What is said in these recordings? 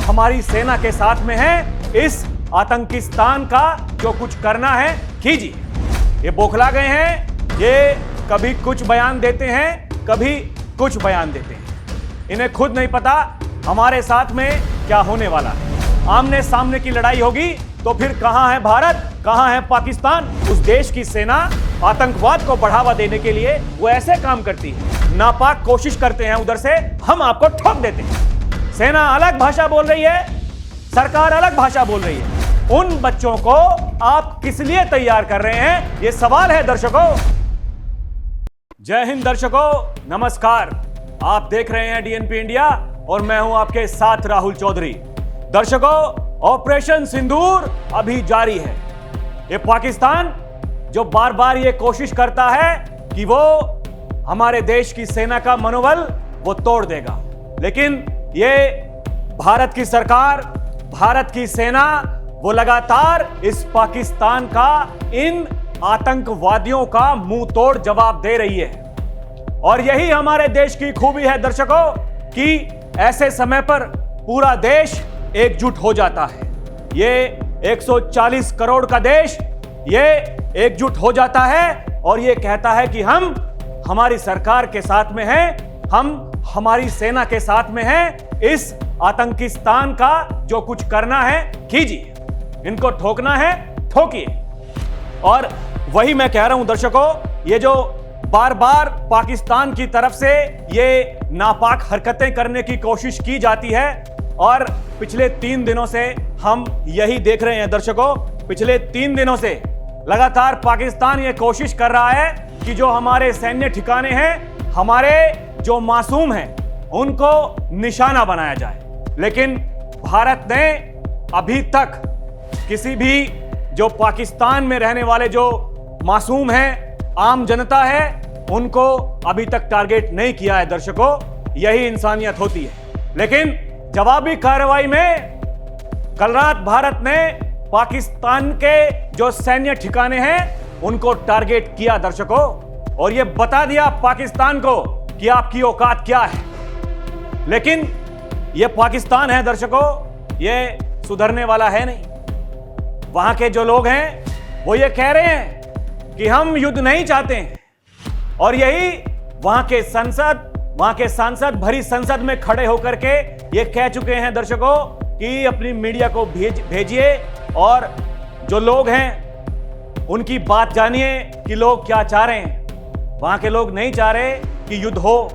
हमारी सेना के साथ में हैं। इस आतंकिस्तान का जो कुछ करना है कीजिए। ये बौखला गए हैं, ये कभी कुछ बयान देते हैं, कभी कुछ बयान देते हैं। इन्हें खुद नहीं पता हमारे साथ में क्या होने वाला है। आमने सामने की लड़ाई होगी तो फिर कहां है भारत, कहां है पाकिस्तान? उस देश की सेना आतंकवाद को बढ़ावा देने के लिए वो ऐसे काम करती है, नापाक कोशिश करते हैं, उधर से हम आपको ठोक देते हैं। सेना अलग भाषा बोल रही है, सरकार अलग भाषा बोल रही है। उन बच्चों को आप किस लिए तैयार कर रहे हैं, ये सवाल है दर्शकों। जय हिंद दर्शकों, नमस्कार। आप देख रहे हैं डीएनपी इंडिया और मैं हूं आपके साथ राहुल चौधरी। दर्शकों, ऑपरेशन सिंदूर अभी जारी है। ये पाकिस्तान जो बार बार ये कोशिश करता है कि वो हमारे देश की सेना का मनोबल वो तोड़ देगा, लेकिन ये भारत की सरकार, भारत की सेना वो लगातार इस पाकिस्तान का, इन आतंकवादियों का मुंह तोड़ जवाब दे रही है। और यही हमारे देश की खूबी है दर्शकों कि ऐसे समय पर पूरा देश एकजुट हो जाता है। ये 140 करोड़ का देश ये एकजुट हो जाता है और ये कहता है कि हम हमारी सरकार के साथ में हैं, हम हमारी सेना के साथ में हैं। इस आतंकिस्तान का जो कुछ करना है कीजिए, इनको ठोकना है ठोकिए। और वही मैं कह रहा हूं दर्शकों, ये जो बार बार पाकिस्तान की तरफ से ये नापाक हरकतें करने की कोशिश की जाती है, और पिछले 3 दिनों से हम यही देख रहे हैं दर्शकों। पिछले 3 दिनों से लगातार पाकिस्तान ये कोशिश कर रहा है कि जो हमारे सैन्य ठिकाने हैं, हमारे जो मासूम हैं, उनको निशाना बनाया जाए। लेकिन भारत ने अभी तक किसी भी जो पाकिस्तान में रहने वाले जो मासूम हैं, आम जनता है, उनको अभी तक टारगेट नहीं किया है दर्शकों। यही इंसानियत होती है। लेकिन जवाबी कार्रवाई में कल रात भारत ने पाकिस्तान के जो सैन्य ठिकाने हैं उनको टारगेट किया दर्शकों, और ये बता दिया पाकिस्तान को कि आपकी औकात क्या है। लेकिन ये पाकिस्तान है दर्शकों, ये सुधरने वाला है नहीं। वहां के जो लोग हैं वो ये कह रहे हैं कि हम युद्ध नहीं चाहते हैं, और यही वहां के सांसद भरी संसद में खड़े होकर के ये कह चुके हैं दर्शकों कि अपनी मीडिया को भेजिए और जो लोग हैं उनकी बात जानिए कि लोग क्या चाह रहे हैं। वहां के लोग नहीं चाह रहे कि युद्ध हो,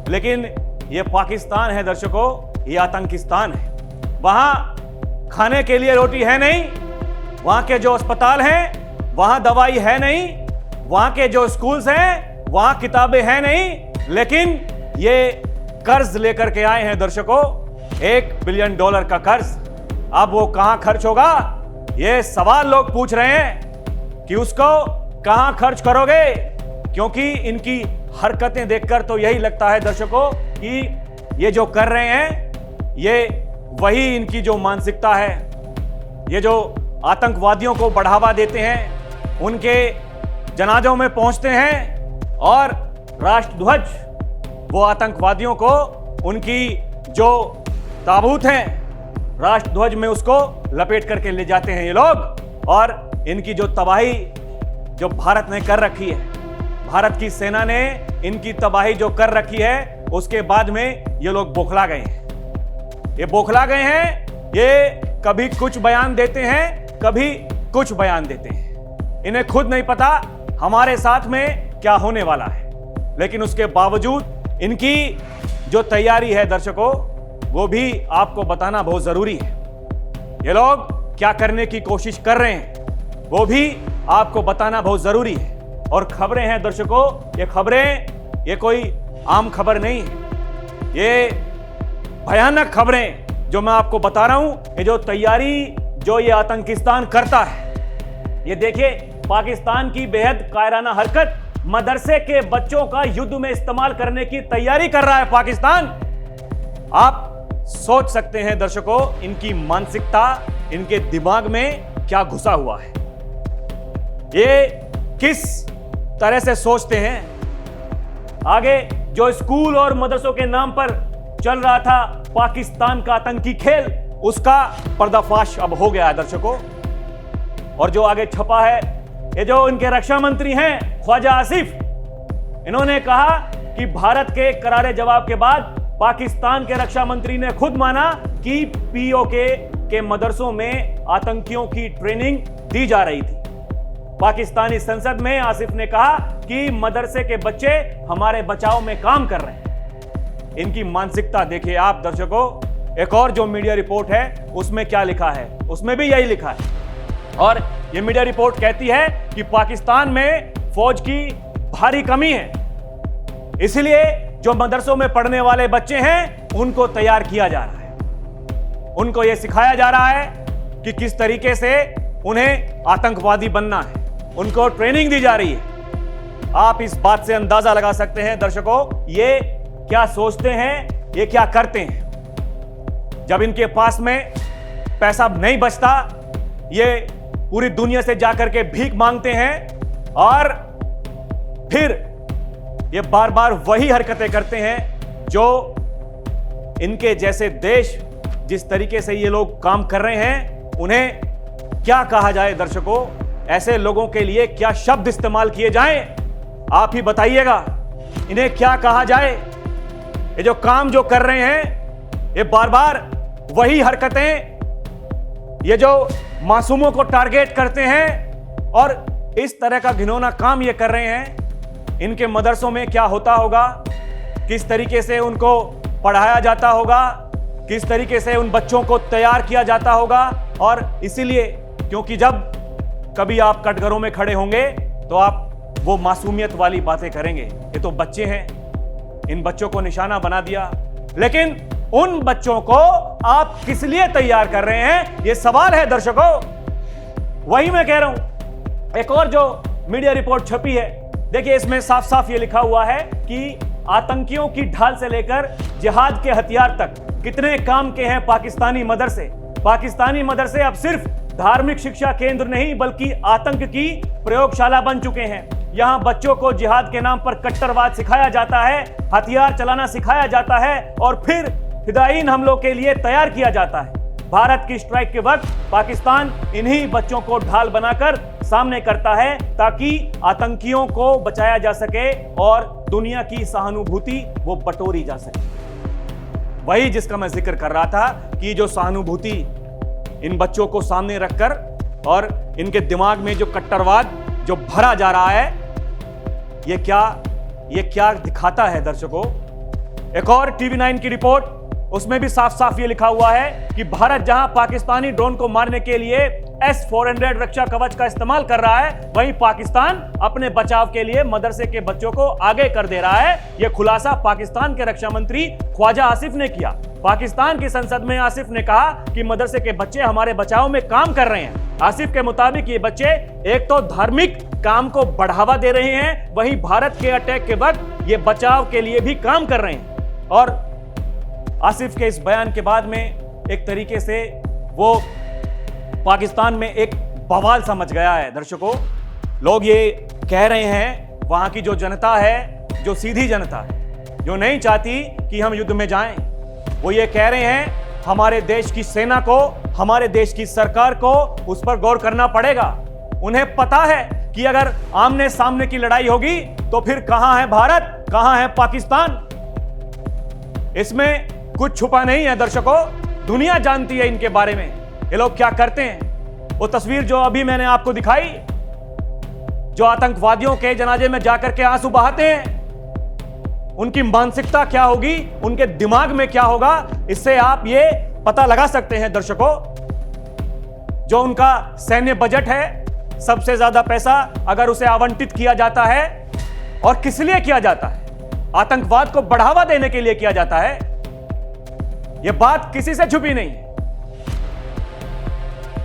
लेकिन ये पाकिस्तान है दर्शकों, ये आतंकिस्तान है। वहां खाने के लिए रोटी है नहीं, वहां के जो अस्पताल हैं वहां दवाई है नहीं, वहां के जो स्कूल्स हैं वहां किताबें हैं नहीं, लेकिन ये कर्ज लेकर के आए हैं दर्शकों, $1 बिलियन का कर्ज। अब वो कहां खर्च होगा, ये सवाल लोग पूछ रहे हैं कि उसको कहां खर्च करोगे, क्योंकि इनकी हरकतें देखकर तो यही लगता है दर्शकों कि ये जो कर रहे हैं ये वही इनकी जो मानसिकता है। ये जो आतंकवादियों को बढ़ावा देते हैं, उनके जनाजों में पहुंचते हैं और राष्ट्रध्वज वो आतंकवादियों को, उनकी जो ताबूत हैं राष्ट्रध्वज में उसको लपेट करके ले जाते हैं ये लोग। और इनकी जो तबाही जो भारत ने कर रखी है, भारत की सेना ने इनकी तबाही जो कर रखी है, उसके बाद में ये लोग बौखला गए हैं। ये बौखला गए हैं, ये कभी कुछ बयान देते हैं, कभी कुछ बयान देते हैं। इन्हें खुद नहीं पता हमारे साथ में क्या होने वाला है, लेकिन उसके बावजूद इनकी जो तैयारी है दर्शकों, वो भी आपको बताना बहुत जरूरी है। ये लोग क्या करने की कोशिश कर रहे हैं वो भी आपको बताना बहुत जरूरी है। और खबरें हैं दर्शकों, ये खबरें ये कोई आम खबर नहीं है, ये भयानक खबरें जो मैं आपको बता रहा हूं। ये जो तैयारी जो ये आतंकिस्तान करता है, ये देखिए पाकिस्तान की बेहद कायराना हरकत, मदरसे के बच्चों का युद्ध में इस्तेमाल करने की तैयारी कर रहा है पाकिस्तान। आप सोच सकते हैं दर्शकों इनकी मानसिकता, इनके दिमाग में क्या घुसा हुआ है, ये किस तरह से सोचते हैं। आगे जो स्कूल और मदरसों के नाम पर चल रहा था पाकिस्तान का आतंकी खेल, उसका पर्दाफाश अब हो गया है दर्शकों। और जो आगे छपा है, ये जो इनके रक्षा मंत्री हैं ख्वाजा आसिफ, इन्होंने कहा कि भारत के करारे जवाब के बाद पाकिस्तान के रक्षा मंत्री ने खुद माना कि पीओके के मदरसों में आतंकियों की ट्रेनिंग दी जा रही थी। पाकिस्तानी संसद में आसिफ ने कहा कि मदरसे के बच्चे हमारे बचाव में काम कर रहे हैं। इनकी मानसिकता देखिए आप दर्शकों। एक और जो मीडिया रिपोर्ट है उसमें क्या लिखा है, उसमें भी यही लिखा है। और यह मीडिया रिपोर्ट कहती है कि पाकिस्तान में फौज की भारी कमी है, इसलिए जो मदरसों में पढ़ने वाले बच्चे हैं उनको तैयार किया जा रहा है। उनको यह सिखाया जा रहा है कि किस तरीके से उन्हें आतंकवादी बनना है, उनको ट्रेनिंग दी जा रही है। आप इस बात से अंदाजा लगा सकते हैं दर्शकों, ये क्या सोचते हैं, ये क्या करते हैं। जब इनके पास में पैसा नहीं बचता, ये पूरी दुनिया से जाकर के भीख मांगते हैं और फिर ये बार बार वही हरकतें करते हैं जो इनके जैसे देश जिस तरीके से ये लोग काम कर रहे हैं, उन्हें क्या कहा जाए दर्शकों। ऐसे लोगों के लिए क्या शब्द इस्तेमाल किए जाएं, आप ही बताइएगा। इन्हें क्या कहा जाए। ये जो काम जो कर रहे हैं, ये बार बार वही हरकतें, ये जो मासूमों को टारगेट करते हैं और इस तरह का घिनौना काम ये कर रहे हैं। इनके मदरसों में क्या होता होगा, किस तरीके से उनको पढ़ाया जाता होगा, किस तरीके से उन बच्चों को तैयार किया जाता होगा। और इसीलिए क्योंकि जब कभी आप कटघरों में खड़े होंगे तो आप वो मासूमियत वाली बातें करेंगे। ये तो बच्चे हैं, इन बच्चों को निशाना बना दिया, लेकिन उन बच्चों को आप किस लिए तैयार कर रहे हैं, ये सवाल है दर्शकों। वही मैं कह रहा हूं। एक और जो मीडिया रिपोर्ट छपी है, देखिए इसमें साफ साफ ये लिखा हुआ है कि आतंकियों की ढाल से लेकर जिहाद के हथियार तक कितने काम के हैं पाकिस्तानी मदरसे। पाकिस्तानी मदरसे अब सिर्फ धार्मिक शिक्षा केंद्र नहीं बल्कि आतंक की प्रयोगशाला बन चुके हैं। यहां बच्चों को जिहाद के नाम पर कट्टरवाद सिखाया जाता है, हथियार चलाना सिखाया जाता है और फिर फिदायीन हमलों के लिए तैयार किया जाता है। भारत की स्ट्राइक के वक्त पाकिस्तान इन्हीं बच्चों को ढाल बनाकर सामने करता है ताकि आतंकियों को बचाया जा सके और दुनिया की सहानुभूति वो बटोरी जा सके। वही जिसका मैं जिक्र कर रहा था कि जो सहानुभूति इन बच्चों को सामने रखकर और इनके दिमाग में जो कट्टरवाद जो भरा जा रहा है, ये क्या दिखाता है दर्शकों। एक और TV9 की रिपोर्ट, उसमें भी साफ साफ ये लिखा हुआ है कि भारत जहां पाकिस्तानी ड्रोन को मारने के लिए S-400 रक्षा कवच का इस्तेमाल कर रहा है, वहीं पाकिस्तान अपने बचाव के लिए मदरसे के बच्चों को आगे कर दे रहा है। यह खुलासा पाकिस्तान के रक्षा मंत्री ख्वाजा आसिफ ने किया। पाकिस्तान की संसद में आसिफ ने कहा कि मदरसे के बच्चे हमारे बचाव में काम कर रहे हैं। आसिफ के मुताबिक ये बच्चे एक तो धार्मिक काम को बढ़ावा दे रहे हैं, वहीं भारत के अटैक के वक्त ये बचाव के लिए भी काम कर रहे हैं। और आसिफ के इस बयान के बाद में एक तरीके से वो पाकिस्तान में एक बवाल समझ गया है दर्शकों। लोग ये कह रहे हैं, वहां की जो जनता है, जो सीधी जनता है, जो नहीं चाहती कि हम युद्ध में जाएं, वो ये कह रहे हैं हमारे देश की सेना को, हमारे देश की सरकार को उस पर गौर करना पड़ेगा। उन्हें पता है कि अगर आमने सामने की लड़ाई होगी तो फिर कहां है भारत, कहां है पाकिस्तान। इसमें कुछ छुपा नहीं है दर्शकों, दुनिया जानती है इनके बारे में, ये लोग क्या करते हैं। वो तस्वीर जो अभी मैंने आपको दिखाई, जो आतंकवादियों के जनाजे में जाकर के आंसू बहाते हैं, उनकी मानसिकता क्या होगी, उनके दिमाग में क्या होगा, इससे आप ये पता लगा सकते हैं दर्शकों। जो उनका सैन्य बजट है, सबसे ज्यादा पैसा अगर उसे आवंटित किया जाता है, और किस लिए किया जाता है, आतंकवाद को बढ़ावा देने के लिए किया जाता है। यह बात किसी से छुपी नहीं है,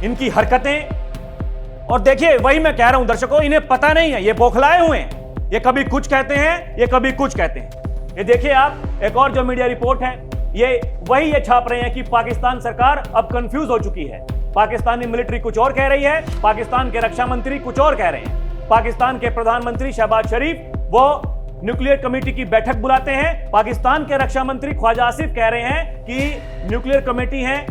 इनकी हरकतें। और देखिए वही मैं कह रहा हूं दर्शकों, इन्हें पता नहीं है, ये बौखलाए हुए हैं, ये कभी कुछ कहते हैं, ये कभी कुछ कहते हैं। ये देखिए आप, एक और जो मीडिया रिपोर्ट है, ये छाप रहे हैं कि पाकिस्तान सरकार अब कंफ्यूज हो चुकी है। पाकिस्तानी मिलिट्री कुछ और कह रही है, पाकिस्तान के रक्षा मंत्री कुछ और कह रहे हैं। पाकिस्तान के प्रधानमंत्री शहबाज शरीफ वो न्यूक्लियर कमेटी की बैठक बुलाते हैं, पाकिस्तान के रक्षा मंत्री ख्वाजा आसिफ कह रहे हैं कि न्यूक्लियर कमेटी है,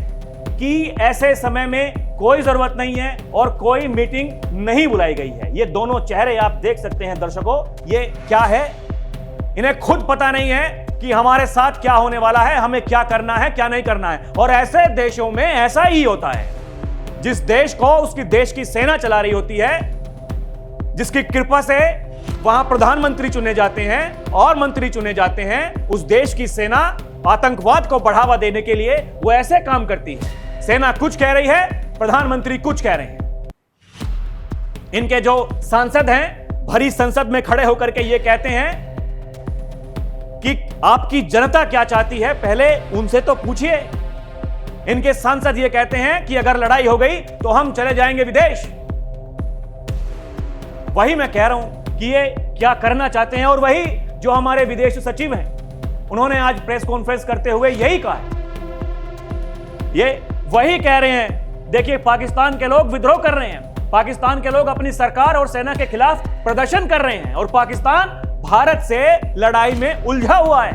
कि ऐसे समय में कोई जरूरत नहीं है और कोई मीटिंग नहीं बुलाई गई है। ये दोनों चेहरे आप देख सकते हैं दर्शकों, ये क्या है? इन्हें खुद पता नहीं है कि हमारे साथ क्या होने वाला है, हमें क्या करना है, क्या नहीं करना है। और ऐसे देशों में ऐसा ही होता है। जिस देश को उसकी देश की सेना चला रही होती है, जिसकी कृपा से वहां प्रधानमंत्री चुने जाते हैं और मंत्री चुने जाते हैं, उस देश की सेना आतंकवाद को बढ़ावा देने के लिए वो ऐसे काम करती है। सेना कुछ कह रही है, प्रधानमंत्री कुछ कह रहे हैं। इनके जो सांसद हैं भरी संसद में खड़े होकर के ये कहते हैं कि आपकी जनता क्या चाहती है, पहले उनसे तो पूछिए। इनके सांसद ये कहते हैं कि अगर लड़ाई हो गई तो हम चले जाएंगे विदेश। वही मैं कह रहा हूं कि ये क्या करना चाहते हैं। और वही जो हमारे विदेश सचिव हैं, उन्होंने आज प्रेस कॉन्फ्रेंस करते हुए यही कहा है। ये वही कह रहे हैं, देखिए पाकिस्तान के लोग विद्रोह कर रहे हैं, पाकिस्तान के लोग अपनी सरकार और सेना के खिलाफ प्रदर्शन कर रहे हैं और पाकिस्तान भारत से लड़ाई में उलझा हुआ है।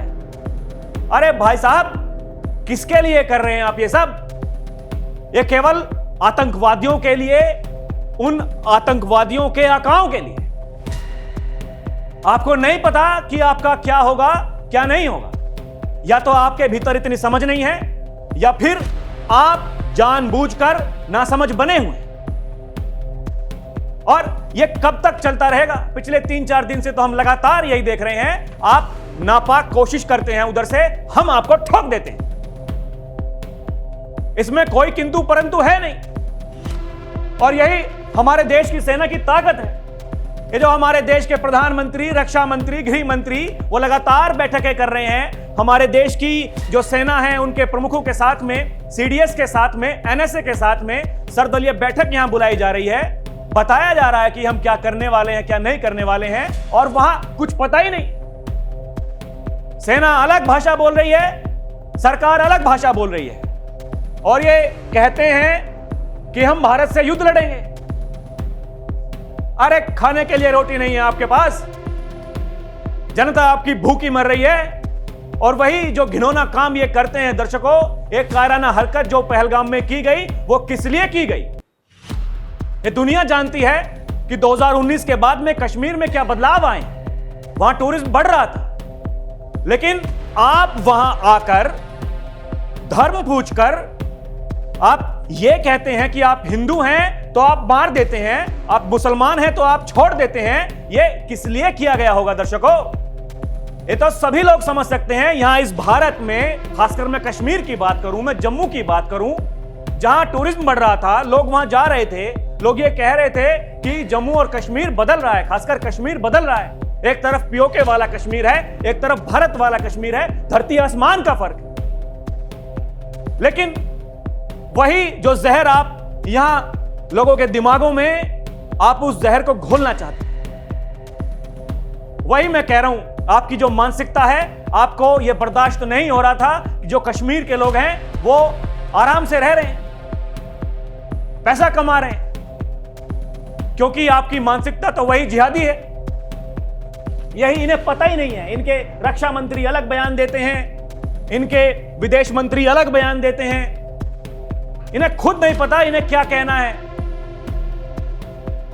अरे भाई साहब, किसके लिए कर रहे हैं आप ये सब? ये केवल आतंकवादियों के लिए, उन आतंकवादियों के आकाओं के लिए। आपको नहीं पता कि आपका क्या होगा, क्या नहीं होगा। या तो आपके भीतर इतनी समझ नहीं है, या फिर आप जानबूझकर नासमझ बने हुए हैं। और यह कब तक चलता रहेगा? पिछले 3-4 दिन से तो हम लगातार यही देख रहे हैं। आप नापाक कोशिश करते हैं उधर से, हम आपको ठोक देते हैं। इसमें कोई किंतु परंतु है नहीं। और यही हमारे देश की सेना की ताकत है। ये जो हमारे देश के प्रधानमंत्री, रक्षा मंत्री, गृह मंत्री, वो लगातार बैठकें कर रहे हैं। हमारे देश की जो सेना है उनके प्रमुखों के साथ में, सीडीएस के साथ में, एनएसए के साथ में सर्वदलीय बैठक यहां बुलाई जा रही है। बताया जा रहा है कि हम क्या करने वाले हैं, क्या नहीं करने वाले हैं, और वहां कुछ पता ही नहीं। सेना अलग भाषा बोल रही है, सरकार अलग भाषा बोल रही है, और ये कहते हैं कि हम भारत से युद्ध लड़ेंगे। अरे खाने के लिए रोटी नहीं है आपके पास, जनता आपकी भूखी मर रही है। और वही जो घिनौना काम ये करते हैं दर्शकों, एक कायराना हरकत जो पहलगाम में की गई, वो किस लिए की गई? ये दुनिया जानती है कि 2019 के बाद में कश्मीर में क्या बदलाव आए। वहां टूरिज्म बढ़ रहा था, लेकिन आप वहां आकर धर्म पूछकर आप ये कहते हैं कि आप हिंदू हैं तो आप मार देते हैं, आप मुसलमान हैं तो आप छोड़ देते हैं। ये किस लिए किया गया होगा दर्शकों? ये तो सभी लोग समझ सकते हैं। यहां इस भारत में, खासकर मैं कश्मीर की बात करूं, मैं जम्मू की बात करूं, जहां टूरिज्म बढ़ रहा था, लोग वहां जा रहे थे, लोग ये कह रहे थे कि जम्मू और कश्मीर बदल रहा है, खासकर कश्मीर बदल रहा है। एक तरफ पीओके वाला कश्मीर है, एक तरफ भारत वाला कश्मीर है, धरती आसमान का फर्क है। लेकिन वही जो जहर आप यहां लोगों के दिमागों में, आप उस जहर को घोलना चाहते हैं। वही मैं कह रहा हूं, आपकी जो मानसिकता है, आपको यह बर्दाश्त नहीं हो रहा था कि जो कश्मीर के लोग हैं वो आराम से रह रहे हैं, पैसा कमा रहे हैं, क्योंकि आपकी मानसिकता तो वही जिहादी है। यही इन्हें पता ही नहीं है। इनके रक्षा मंत्री अलग बयान देते हैं, इनके विदेश मंत्री अलग बयान देते हैं। इन्हें खुद नहीं पता इन्हें क्या कहना है।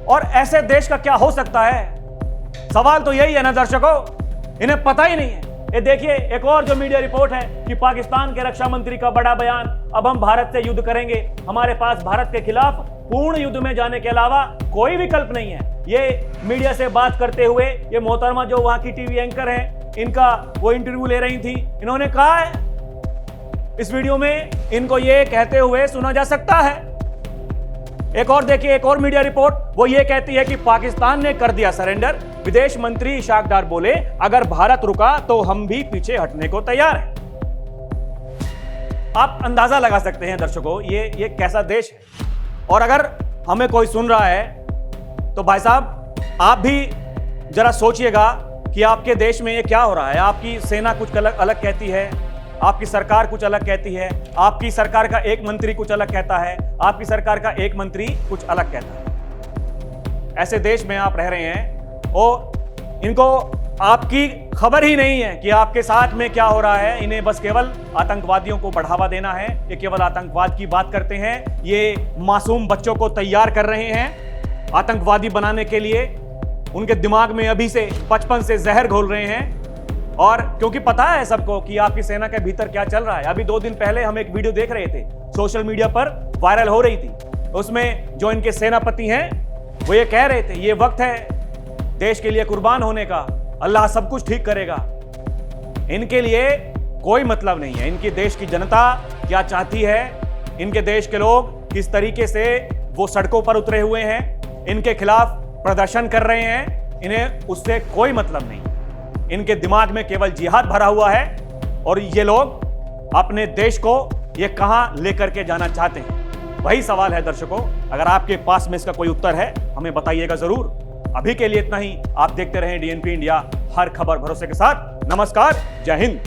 और ऐसे देश का क्या हो सकता है? सवाल तो यही है ना दर्शकों, इन्हें पता ही नहीं है। ये देखिए, एक और जो मीडिया रिपोर्ट है कि पाकिस्तान के रक्षा मंत्री का बड़ा बयान, अब हम भारत से युद्ध करेंगे, हमारे पास भारत के खिलाफ पूर्ण युद्ध में जाने के अलावा कोई विकल्प नहीं है। ये मीडिया से बात करते हुए ये मोहतरमा जो वहां की टीवी एंकर हैं, इनका वो इंटरव्यू ले रही थी, इन्होंने कहा है इस वीडियो में, इनको ये कहते हुए सुना जा सकता है। एक और देखिए, एक और मीडिया रिपोर्ट, वो ये कहती है कि पाकिस्तान ने कर दिया सरेंडर। विदेश मंत्री इशाक डार बोले, अगर भारत रुका तो हम भी पीछे हटने को तैयार हैं। आप अंदाजा लगा सकते हैं दर्शकों, ये कैसा देश है। और अगर हमें कोई सुन रहा है तो भाई साहब, आप भी जरा सोचिएगा कि आपके देश में ये क्या हो रहा है। आपकी सेना कुछ अलग कहती है, आपकी सरकार कुछ अलग कहती है, आपकी सरकार का एक मंत्री कुछ अलग कहता है, आपकी सरकार का एक मंत्री कुछ अलग कहता है। ऐसे देश में आप रह रहे हैं और इनको आपकी खबर ही नहीं है कि आपके साथ में क्या हो रहा है। इन्हें बस केवल आतंकवादियों को बढ़ावा देना है। ये केवल आतंकवाद की बात करते हैं। ये मासूम बच्चों को तैयार कर रहे हैं आतंकवादी बनाने के लिए। उनके दिमाग में अभी से बचपन से जहर घोल रहे हैं। और क्योंकि पता है सबको कि आपकी सेना के भीतर क्या चल रहा है। अभी 2 दिन पहले हम एक वीडियो देख रहे थे, सोशल मीडिया पर वायरल हो रही थी। उसमें जो इनके सेनापति हैं वो ये कह रहे थे, ये वक्त है देश के लिए कुर्बान होने का, अल्लाह सब कुछ ठीक करेगा। इनके लिए कोई मतलब नहीं है। इनकी देश की जनता क्या चाहती है, इनके देश के लोग किस तरीके से वो सड़कों पर उतरे हुए हैं, इनके खिलाफ प्रदर्शन कर रहे हैं, इन्हें उससे कोई मतलब नहीं। इनके दिमाग में केवल जिहाद भरा हुआ है और ये लोग अपने देश को ये कहां लेकर के जाना चाहते हैं, वही सवाल है दर्शकों। अगर आपके पास में इसका कोई उत्तर है हमें बताइएगा जरूर। अभी के लिए इतना ही। आप देखते रहें डीएनपी इंडिया, हर खबर भरोसे के साथ। नमस्कार, जय हिंद।